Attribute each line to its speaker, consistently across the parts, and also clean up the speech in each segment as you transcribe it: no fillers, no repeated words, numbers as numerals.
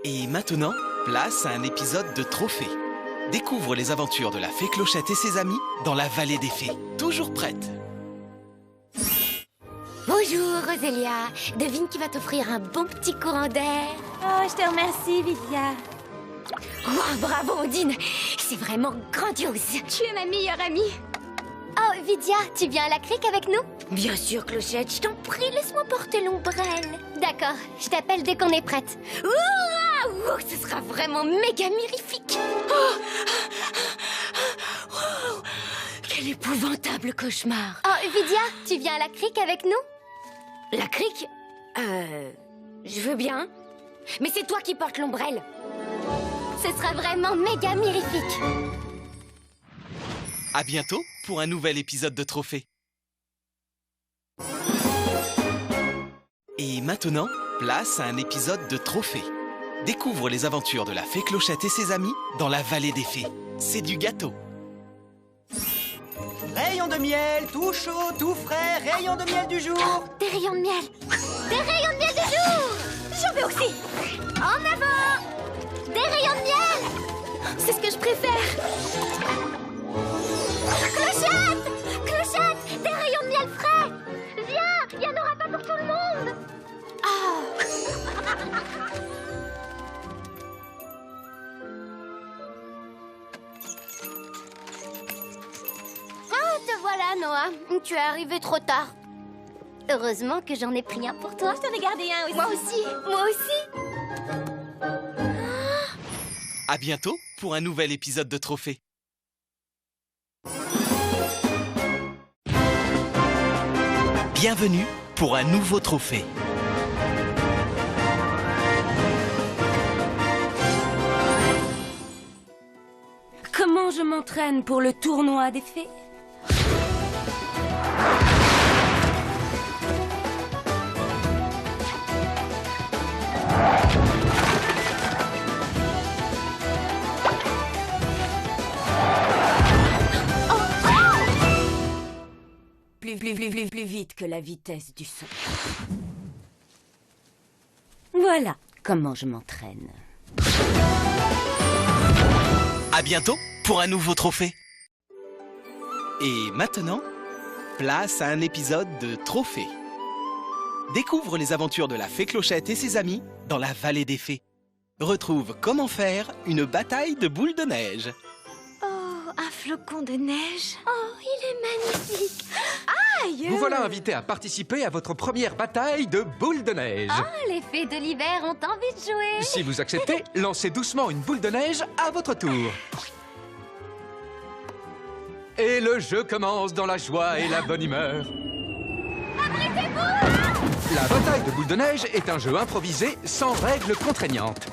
Speaker 1: Et maintenant, place à un épisode de Trophée. Découvre les aventures de la fée Clochette et ses amis dans la vallée des fées. Toujours prête.
Speaker 2: Bonjour Rosélia, devine qui va t'offrir un bon petit courant d'air.
Speaker 3: Oh, je te remercie, Vidia.
Speaker 2: Oh, bravo Ondine, c'est vraiment grandiose.
Speaker 3: Tu es ma meilleure amie.
Speaker 2: Oh Vidia, tu viens à la crique avec nous? Bien sûr Clochette, je t'en prie, laisse-moi porter l'ombrelle. D'accord, je t'appelle dès qu'on est prête. Ouh, ce sera vraiment méga mirifique. Oh, wow, quel épouvantable cauchemar. Oh Vidia, tu viens à la crique avec nous? La crique? Je veux bien. Mais c'est toi qui portes l'ombrelle. Ce sera vraiment méga mirifique.
Speaker 1: À bientôt pour un nouvel épisode de Trophée. Et maintenant, place à un épisode de Trophée. Découvre les aventures de la fée Clochette et ses amis dans la vallée des fées. C'est du gâteau.
Speaker 4: Rayons de miel, tout chaud, tout frais, rayons de miel du jour.
Speaker 2: Des rayons de miel. Des rayons de miel de jour. J'en veux aussi. En avant. Des rayons de miel. C'est ce que je préfère. Clochette! Clochette! Des rayons de miel frais. Viens, il y en aura pas pour tout le monde. Oh. Ah, te voilà, Noah. Tu es arrivé trop tard. Heureusement que j'en ai pris un pour toi.
Speaker 3: Je t'en ai gardé un aussi.
Speaker 2: Moi aussi. Moi aussi.
Speaker 1: À bientôt pour un nouvel épisode de Trophée. Bienvenue pour un nouveau trophée.
Speaker 3: Comment je m'entraîne pour le tournoi des fées? Plus vite que la vitesse du son. Voilà comment je m'entraîne.
Speaker 1: À bientôt pour un nouveau trophée. Et maintenant, place à un épisode de Trophée. Découvre les aventures de la fée Clochette et ses amis dans la vallée des fées. Retrouve comment faire une bataille de boules de neige.
Speaker 2: Oh, un flocon de neige. Oh, il est magnifique. Aïe!
Speaker 5: Vous voilà invité à participer à votre première bataille de boules de neige.
Speaker 2: Oh, les fées de l'hiver ont envie de jouer.
Speaker 5: Si vous acceptez, lancez doucement une boule de neige à votre tour. Et le jeu commence dans la joie et la bonne humeur.
Speaker 2: Abritez-vous!
Speaker 5: La bataille de boules de neige est un jeu improvisé sans règles contraignantes.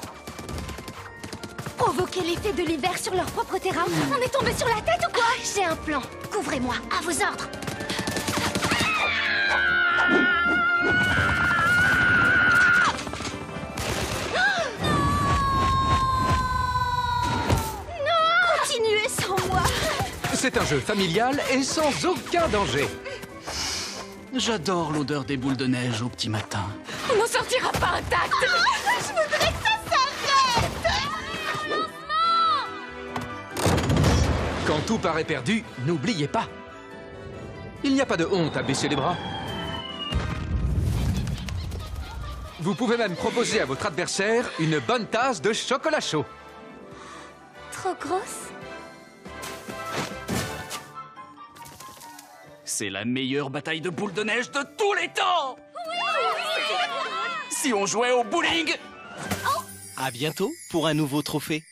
Speaker 2: Provoquer les fées de l'hiver sur leur propre terrain. On est tombé sur la tête ou quoi? J'ai un plan. Couvrez-moi, à vos ordres. Non! Continuez sans moi.
Speaker 5: C'est un jeu familial et sans aucun danger.
Speaker 6: J'adore l'odeur des boules de neige au petit matin.
Speaker 3: On n'en sortira pas intact.
Speaker 2: Je voudrais que ça s'arrête.
Speaker 5: Quand tout paraît perdu, n'oubliez pas. Il n'y a pas de honte à baisser les bras. Vous pouvez même proposer à votre adversaire une bonne tasse de chocolat chaud.
Speaker 2: Trop grosse?
Speaker 6: C'est la meilleure bataille de boules de neige de tous les temps. Si on jouait au bowling.
Speaker 1: À bientôt pour un nouveau trophée.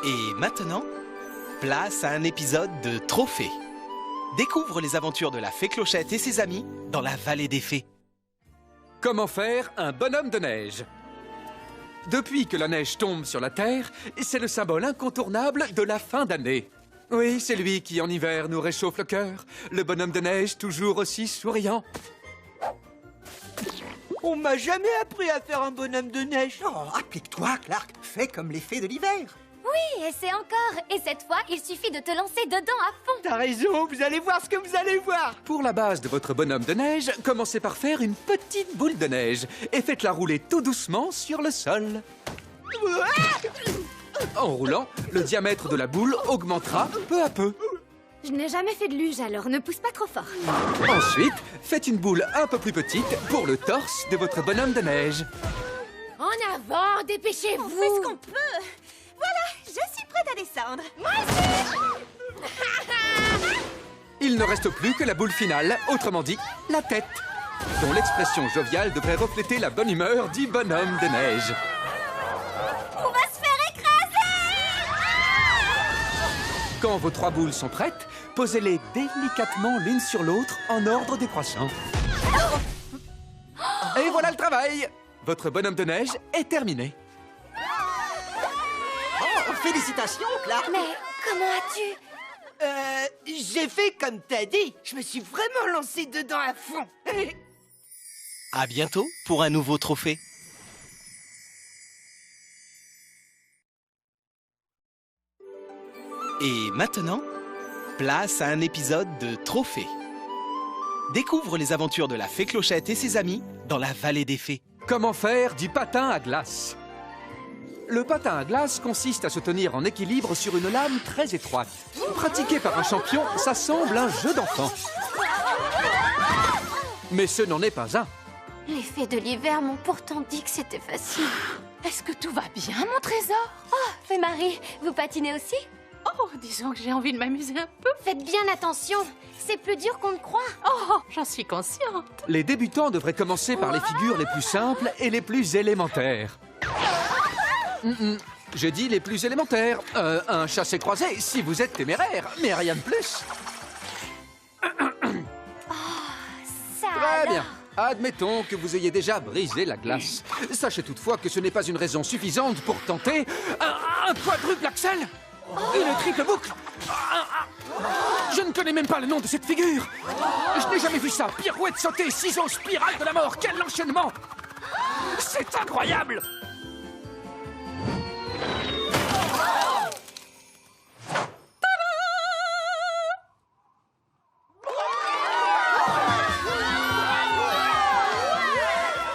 Speaker 1: Et maintenant, place à un épisode de Trophée. Découvre les aventures de la fée Clochette et ses amis dans la vallée des fées.
Speaker 5: Comment faire un bonhomme de neige? Depuis que la neige tombe sur la Terre, c'est le symbole incontournable de la fin d'année. Oui, c'est lui qui, en hiver, nous réchauffe le cœur. Le bonhomme de neige, toujours aussi souriant.
Speaker 4: On m'a jamais appris à faire un bonhomme de neige. Oh, applique-toi, Clark. Fais comme les fées de l'hiver.
Speaker 2: Oui, et c'est encore. Et cette fois, il suffit de te lancer dedans à fond.
Speaker 4: T'as raison, vous allez voir ce que vous allez voir.
Speaker 5: Pour la base de votre bonhomme de neige, commencez par faire une petite boule de neige et faites-la rouler tout doucement sur le sol. En roulant, le diamètre de la boule augmentera peu à peu.
Speaker 2: Je n'ai jamais fait de luge, alors ne pousse pas trop fort.
Speaker 5: Ensuite, faites une boule un peu plus petite pour le torse de votre bonhomme de neige.
Speaker 2: En avant, dépêchez-vous.
Speaker 7: On fait ce qu'on peut. Voilà, je suis prête à descendre.
Speaker 5: Il ne reste plus que la boule finale, autrement dit, la tête, dont l'expression joviale devrait refléter la bonne humeur du bonhomme de neige.
Speaker 7: On va se faire écraser.
Speaker 5: Quand vos 3 boules sont prêtes, posez-les délicatement l'une sur l'autre en ordre décroissant. Et voilà le travail! Votre bonhomme de neige est terminé.
Speaker 4: Oh, félicitations, Clark.
Speaker 2: Mais comment as-tu...
Speaker 4: J'ai fait comme t'as dit. Je me suis vraiment lancé dedans à fond.
Speaker 1: À bientôt pour un nouveau trophée. Et maintenant, place à un épisode de Trophée. Découvre les aventures de la fée Clochette et ses amis dans la vallée des fées.
Speaker 5: Comment faire du patin à glace? Le patin à glace consiste à se tenir en équilibre sur une lame très étroite. Pratiqué par un champion, ça semble un jeu d'enfant. Mais ce n'en est pas un.
Speaker 2: Les fées de l'hiver m'ont pourtant dit que c'était facile.
Speaker 3: Est-ce que tout va bien, mon trésor?
Speaker 2: Oh, Fée Marie, vous patinez aussi?
Speaker 3: Oh, disons que j'ai envie de m'amuser un peu.
Speaker 2: Faites bien attention, c'est plus dur qu'on ne croit.
Speaker 3: Oh, j'en suis consciente.
Speaker 5: Les débutants devraient commencer par les figures les plus simples et les plus élémentaires. Je dis les plus élémentaires. Un chassé-croisé, si vous êtes téméraire, mais rien de plus.
Speaker 2: Ça
Speaker 5: Très
Speaker 2: alors.
Speaker 5: bien. Admettons que vous ayez déjà brisé la glace. Sachez toutefois que ce n'est pas une raison suffisante pour tenter un quadruple axel. Une triple boucle. Je ne connais même pas le nom de cette figure. Je n'ai jamais vu ça. Pirouette sautée, ciseaux, spirale de la mort. Quel enchaînement! C'est incroyable!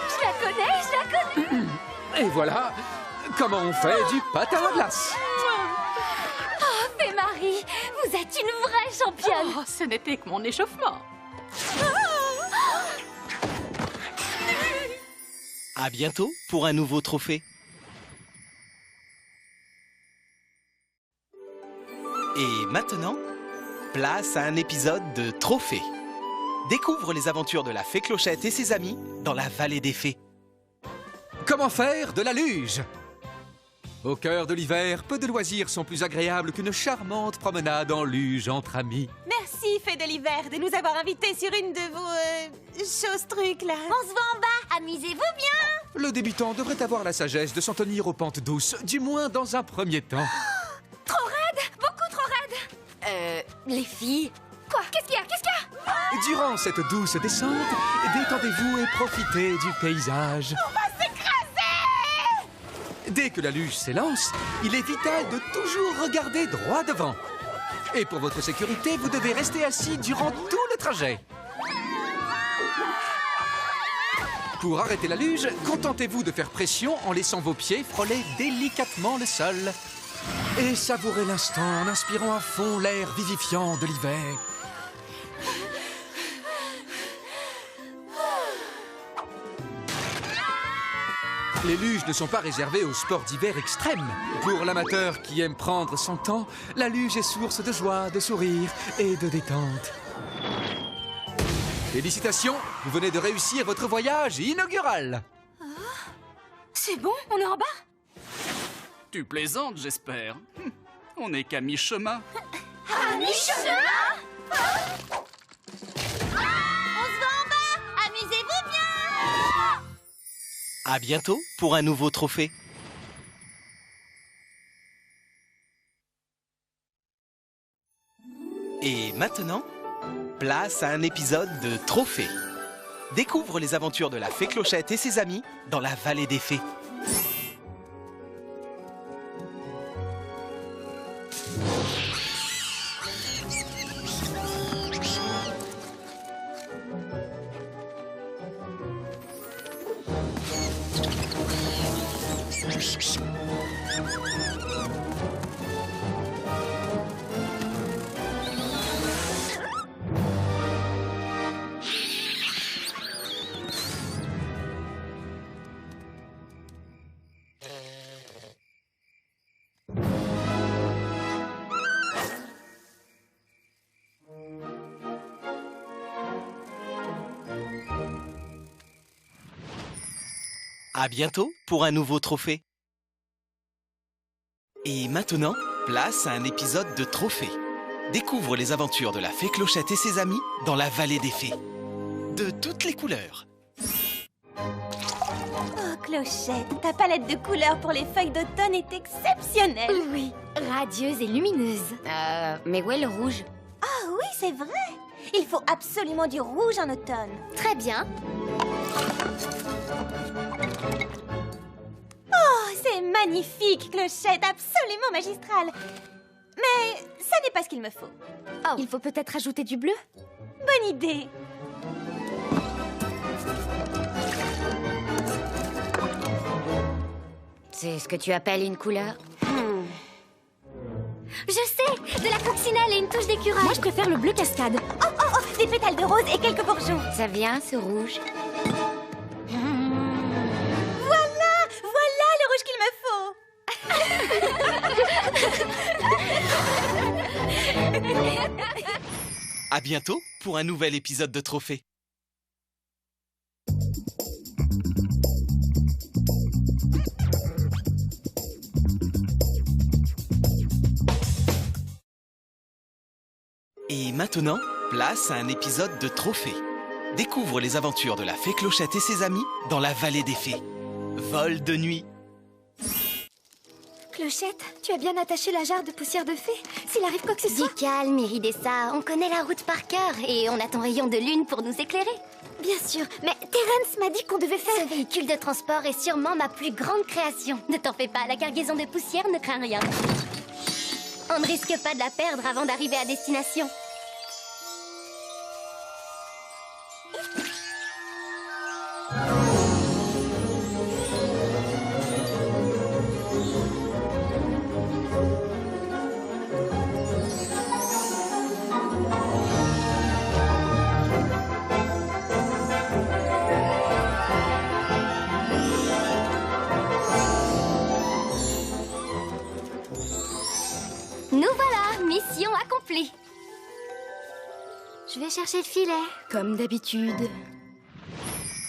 Speaker 2: Je la connais.
Speaker 5: Et voilà comment on fait du patin à glace.
Speaker 2: Oh, Fée Marie, vous êtes une vraie championne.
Speaker 3: Oh, ce n'était que mon échauffement.
Speaker 1: À bientôt pour un nouveau trophée. Et maintenant, place à un épisode de Trophée. Découvre les aventures de la fée Clochette et ses amis dans la vallée des fées.
Speaker 5: Comment faire de la luge? Au cœur de l'hiver, peu de loisirs sont plus agréables qu'une charmante promenade en luge entre amis.
Speaker 7: Merci, Fée de l'hiver, de nous avoir invités sur une de vos choses-trucs, là.
Speaker 2: On se voit en bas, amusez-vous bien.
Speaker 5: Le débutant devrait avoir la sagesse de s'en tenir aux pentes douces, du moins dans un premier temps.
Speaker 2: Trop raide, beaucoup trop raide. Les filles. Quoi? Qu'est-ce qu'il y a?
Speaker 5: Durant cette douce descente, détendez-vous et profitez du paysage.
Speaker 7: On va s'écraser!
Speaker 5: Dès que la luge s'élance, il est vital de toujours regarder droit devant. Et pour votre sécurité, vous devez rester assis durant tout le trajet. Pour arrêter la luge, contentez-vous de faire pression en laissant vos pieds frôler délicatement le sol. Et savourez l'instant en inspirant à fond l'air vivifiant de l'hiver. Les luges ne sont pas réservées aux sports d'hiver extrêmes. Pour l'amateur qui aime prendre son temps, la luge est source de joie, de sourire et de détente. Félicitations, vous venez de réussir votre voyage inaugural.
Speaker 3: C'est bon, on est en bas?
Speaker 6: Tu plaisantes, j'espère. On n'est qu'à mi-chemin.
Speaker 2: À mi-chemin. On se voit en bas, amusez-vous bien.
Speaker 1: À bientôt pour un nouveau trophée. Et maintenant, place à un épisode de Trophée. Découvre les aventures de la fée Clochette et ses amis dans la vallée des fées. À bientôt pour un nouveau trophée. Et maintenant, place à un épisode de Trophée. Découvre les aventures de la fée Clochette et ses amis dans la vallée des fées. De toutes les couleurs.
Speaker 7: Oh, Clochette, ta palette de couleurs pour les feuilles d'automne est exceptionnelle.
Speaker 2: Oui, radieuse et lumineuse. Mais où est le rouge?
Speaker 7: Ah oui, c'est vrai. Il faut absolument du rouge en automne.
Speaker 2: Très bien.
Speaker 7: Oh, c'est magnifique, Clochette, absolument magistral. Mais ça n'est pas ce qu'il me faut.
Speaker 2: Oh, il faut peut-être ajouter du bleu?
Speaker 7: Bonne idée.
Speaker 2: C'est ce que tu appelles une couleur? Je sais, de la coccinelle et une touche d'écureuil.
Speaker 3: Moi, je préfère le bleu cascade.
Speaker 7: Oh, oh, oh, des pétales de rose et quelques bourgeons.
Speaker 2: Ça vient, ce rouge?
Speaker 7: Voilà, voilà le rouge qu'il me faut.
Speaker 1: À bientôt pour un nouvel épisode de Trophée. Et maintenant, place à un épisode de Trophée. Découvre les aventures de la fée Clochette et ses amis dans la vallée des fées. Vol de nuit.
Speaker 2: Clochette, tu as bien attaché la jarre de poussière de fée. S'il arrive quoi que ce soit... Dis calme, Iridessa. On connaît la route par cœur et on a ton rayon de lune pour nous éclairer. Bien sûr, mais Terence m'a dit qu'on devait faire... Ce véhicule de transport est sûrement ma plus grande création. Ne t'en fais pas, la cargaison de poussière ne craint rien. On ne risque pas de la perdre avant d'arriver à destination. Nous voilà, mission accomplie. Je vais chercher le filet, comme d'habitude.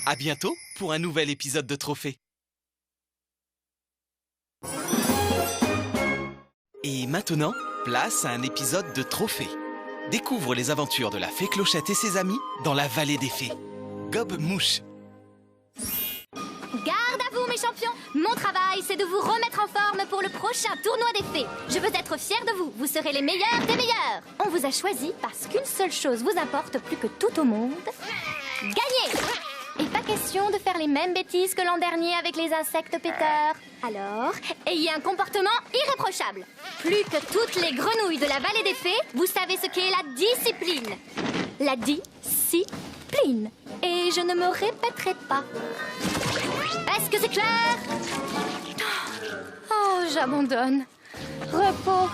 Speaker 1: À bientôt pour un nouvel épisode de Trophée. Et maintenant, place à un épisode de Trophée. Découvre les aventures de la fée Clochette et ses amis dans la vallée des fées. Gobe Mouche.
Speaker 2: Garde à vous, mes champions! Mon travail, c'est de vous remettre en forme pour le prochain tournoi des fées. Je veux être fière de vous. Vous serez les meilleurs des meilleurs. On vous a choisi parce qu'une seule chose vous importe plus que tout au monde. Gagner! Et pas question de faire les mêmes bêtises que l'an dernier avec les insectes péteurs. Alors, ayez un comportement irréprochable. Plus que toutes les grenouilles de la vallée des fées, vous savez ce qu'est la discipline. La discipline. Et je ne me répéterai pas. Est-ce que c'est clair? Oh, j'abandonne. Repos.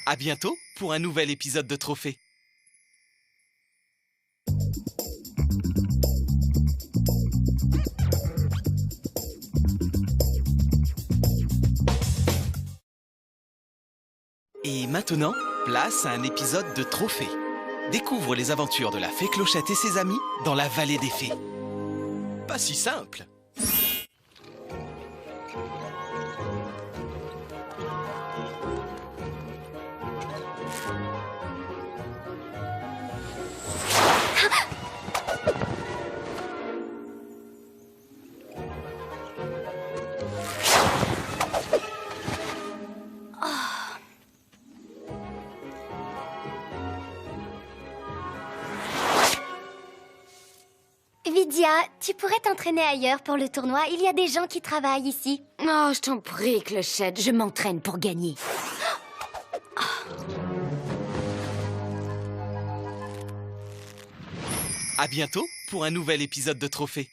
Speaker 1: À bientôt pour un nouvel épisode de Trophée. Et maintenant, place à un épisode de Trophée. Découvre les aventures de la fée Clochette et ses amis dans la vallée des fées. Pas si simple.
Speaker 2: Vidia, tu pourrais t'entraîner ailleurs pour le tournoi. Il y a des gens qui travaillent ici.
Speaker 3: Oh, je t'en prie, Clochette, je m'entraîne pour gagner.
Speaker 1: À bientôt pour un nouvel épisode de Trophée.